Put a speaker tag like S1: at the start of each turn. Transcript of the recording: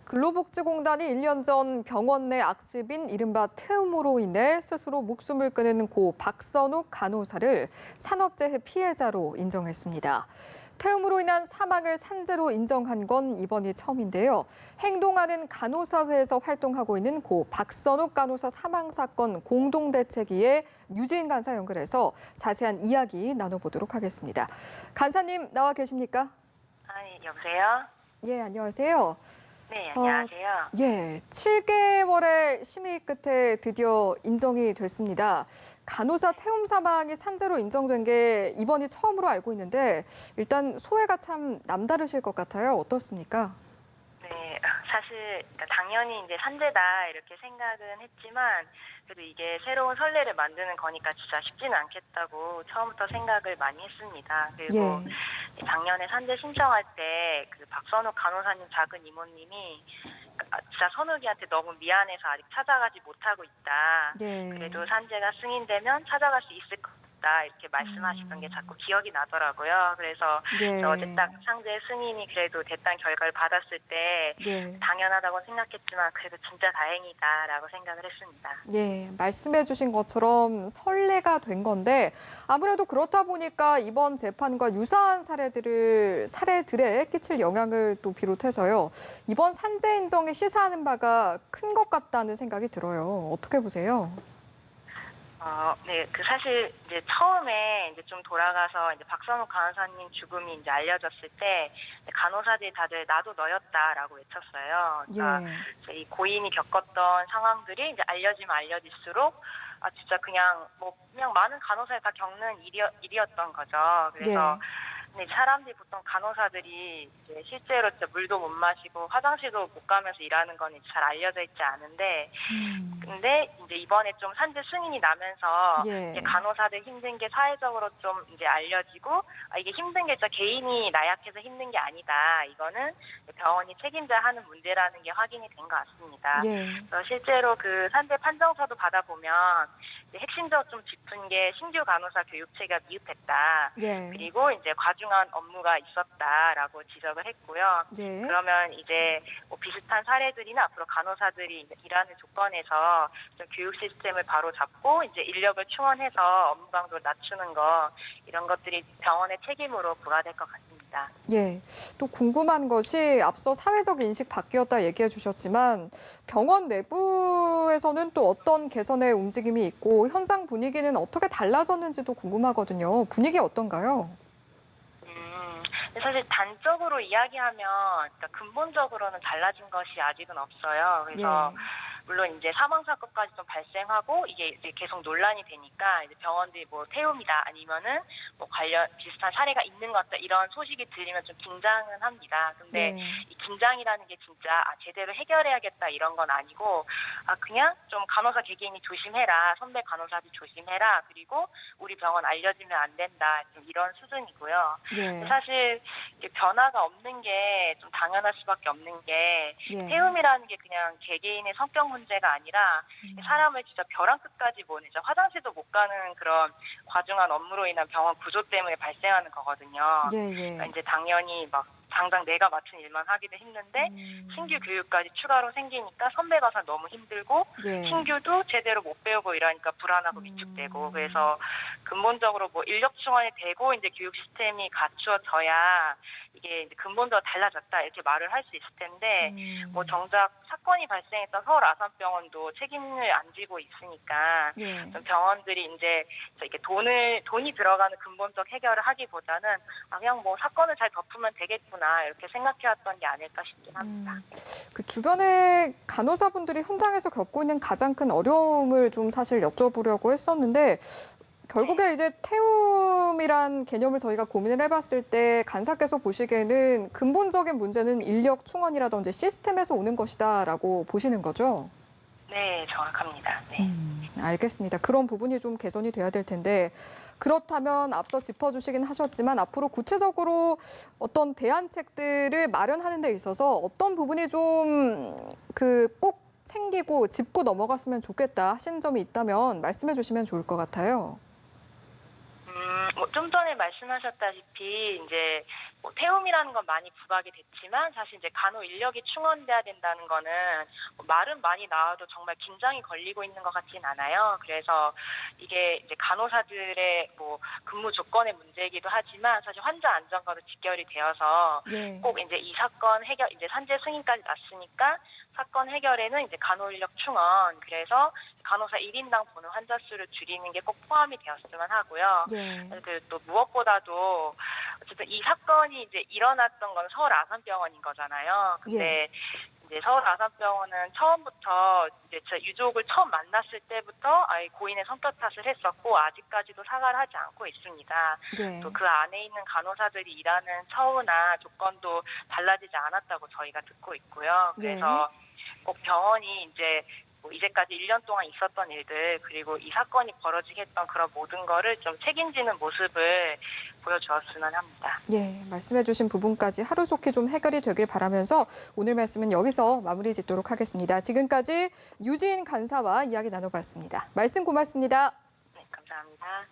S1: 근로복지공단이 1년 전 병원 내 악습인 이른바 태움으로 인해 스스로 목숨을 끊은 고 박선욱 간호사를 산업재해 피해자로 인정했습니다. 태움으로 인한 사망을 산재로 인정한 건 이번이 처음인데요. 행동하는 간호사회에서 활동하고 있는 고 박선욱 간호사 사망 사건 공동대책위의 유지인 간사 연결해서 자세한 이야기 나눠보도록 하겠습니다. 간사님 나와 계십니까?
S2: 여보세요?
S1: 예, 안녕하세요.
S2: 네, 안녕하세요.
S1: 7개월의 심의 끝에 드디어 인정이 됐습니다. 간호사 태움 사망이 산재로 인정된 게 이번이 처음으로 알고 있는데 일단 소회가 참 남다르실 것 같아요. 어떻습니까?
S2: 네, 사실 당연히 이제 산재다 이렇게 생각은 했지만 그래도 이게 새로운 선례를 만드는 거니까 진짜 쉽지는 않겠다고 처음부터 생각을 많이 했습니다. 그리고 작년에 산재 신청할 때 그 박선욱 간호사님 작은 이모님이 진짜 선욱이한테 너무 미안해서 아직 찾아가지 못하고 있다. 그래도 산재가 승인되면 찾아갈 수 있을 것 같다. 이렇게 말씀하시던 게 자꾸 기억이 나더라고요. 그래서 어제 딱 상재 승인이 그래도 됐다는 결과를 받았을 때 당연하다고 생각했지만 그래도 진짜 다행이다라고 생각을 했습니다.
S1: 말씀해 주신 것처럼 선례가 된 건데 아무래도 그렇다 보니까 이번 재판과 유사한 사례들에 끼칠 영향을 또 비롯해서요. 이번 산재 인정에 시사하는 바가 큰 것 같다는 생각이 들어요. 어떻게 보세요?
S2: 네, 사실 이제 처음에 이제 좀 돌아가서 이제 박선욱 간호사님 죽음이 이제 알려졌을 때 간호사들이 다들 나도 너였다라고 외쳤어요. 그러니까 이 고인이 겪었던 상황들이 이제 알려지면 알려질수록 진짜 그냥 많은 간호사에 다 겪는 일이었던 거죠. 그래서 근데 사람들이 보통 간호사들이 이제 실제로 진짜 물도 못 마시고 화장실도 못 가면서 일하는 건 잘 알려져 있지 않은데, 근데 이제 이번에 좀 산재 승인이 나면서 이제 간호사들 힘든 게 사회적으로 좀 이제 알려지고, 이게 힘든 게 진짜 개인이 나약해서 힘든 게 아니다. 이거는 병원이 책임져야 하는 문제라는 게 확인이 된 것 같습니다. 그래서 실제로 그 산재 판정서도 받아보면 핵심적으로 좀 짚은 게 신규 간호사 교육체계가 미흡했다. 그리고 이제 과중한 업무가 있었다라고 지적을 했고요. 그러면 이제 비슷한 사례들이나 앞으로 간호사들이 일하는 조건에서 좀 교육 시스템을 바로 잡고 이제 인력을 충원해서 업무 강도를 낮추는 거 이런 것들이 병원의 책임으로 부과될 것 같습니다.
S1: 또 궁금한 것이 앞서 사회적 인식 바뀌었다 얘기해 주셨지만 병원 내부에서는 또 어떤 개선의 움직임이 있고 현장 분위기는 어떻게 달라졌는지도 궁금하거든요. 분위기 어떤가요?
S2: 사실 단적으로 이야기하면 그러니까 근본적으로는 달라진 것이 아직은 없어요. 그래서 물론 이제 사망 사건까지 좀 발생하고 이게 이제 계속 논란이 되니까 이제 병원들이 태움이다 아니면은 관련 비슷한 사례가 있는 것 같다 이런 소식이 들리면 좀 긴장은 합니다. 근데 이 긴장이라는 게 진짜 제대로 해결해야겠다 이런 건 아니고 그냥 좀 간호사 개개인이 조심해라, 선배 간호사들 조심해라, 그리고 우리 병원 알려지면 안 된다 좀 이런 수준이고요. 사실 이제 변화가 없는 게 좀 당연할 수밖에 없는 게 태움이라는 게 그냥 개개인의 성격 문제가 아니라 사람을 진짜 벼랑 끝까지 보내죠. 화장실도 못 가는 그런 과중한 업무로 인한 병원 구조 때문에 발생하는 거거든요. 그러니까 이제 당연히 당장 내가 맡은 일만 하기도 힘든데 신규 교육까지 추가로 생기니까 선배가서 너무 힘들고 신규도 제대로 못 배우고 이러니까 불안하고 위축되고 그래서 근본적으로 인력 충원이 되고 이제 교육 시스템이 갖추어져야 이게 이제 근본적으로 달라졌다 이렇게 말을 할 수 있을 텐데 정작 사건이 발생했던 서울 아산병원도 책임을 안 지고 있으니까 좀 병원들이 이제 이렇게 돈이 들어가는 근본적 해결을 하기보다는 그냥 사건을 잘 덮으면 되겠구나 이렇게 생각해왔던 게 아닐까 싶긴 합니다.
S1: 그 주변에 간호사분들이 현장에서 겪고 있는 가장 큰 어려움을 좀 사실 여쭤보려고 했었는데 결국에 이제 태움이란 개념을 저희가 고민을 해봤을 때 간사께서 보시기에는 근본적인 문제는 인력 충원이라든지 시스템에서 오는 것이다라고 보시는 거죠?
S2: 네, 정확합니다.
S1: 알겠습니다. 그런 부분이 좀 개선이 돼야 될 텐데 그렇다면 앞서 짚어주시긴 하셨지만 앞으로 구체적으로 어떤 대안책들을 마련하는 데 있어서 어떤 부분이 좀 꼭 챙기고 짚고 넘어갔으면 좋겠다 하신 점이 있다면 말씀해 주시면 좋을 것 같아요.
S2: 좀 전에 말씀하셨다시피 이제 뭐 태움이라는 건 많이 부각이 됐지만 사실 이제 간호 인력이 충원돼야 된다는 거는 말은 많이 나와도 정말 긴장이 걸리고 있는 것 같진 않아요. 그래서 이게 이제 간호사들의 뭐 근무 조건의 문제이기도 하지만 사실 환자 안전과도 직결이 되어서
S1: 예.
S2: 꼭 이제 이 사건 해결 이제 산재 승인까지 났으니까 사건 해결에는 이제 간호 인력 충원 그래서 간호사 1인당 보는 환자 수를 줄이는 게 꼭 포함이 되었으면 하고요.
S1: 예.
S2: 또 무엇보다도 어쨌든 이 사건이 이제 일어났던 건 서울 아산병원인 거잖아요. 근데 이제 서울 아산병원은 처음부터 이제 제 유족을 처음 만났을 때부터 아예 고인의 성격 탓을 했었고 아직까지도 사과를 하지 않고 있습니다.
S1: 예.
S2: 또 그 안에 있는 간호사들이 일하는 처우나 조건도 달라지지 않았다고 저희가 듣고 있고요. 그래서 꼭 병원이 이제 뭐 이제까지 1년 동안 있었던 일들 그리고 이 사건이 벌어지게 했던 그런 모든 거를 좀 책임지는 모습을 보여주었으면 합니다.
S1: 예, 말씀해주신 부분까지 하루속히 좀 해결이 되길 바라면서 오늘 말씀은 여기서 마무리 짓도록 하겠습니다. 지금까지 유진 간사와 이야기 나눠봤습니다. 말씀 고맙습니다.
S2: 네, 감사합니다.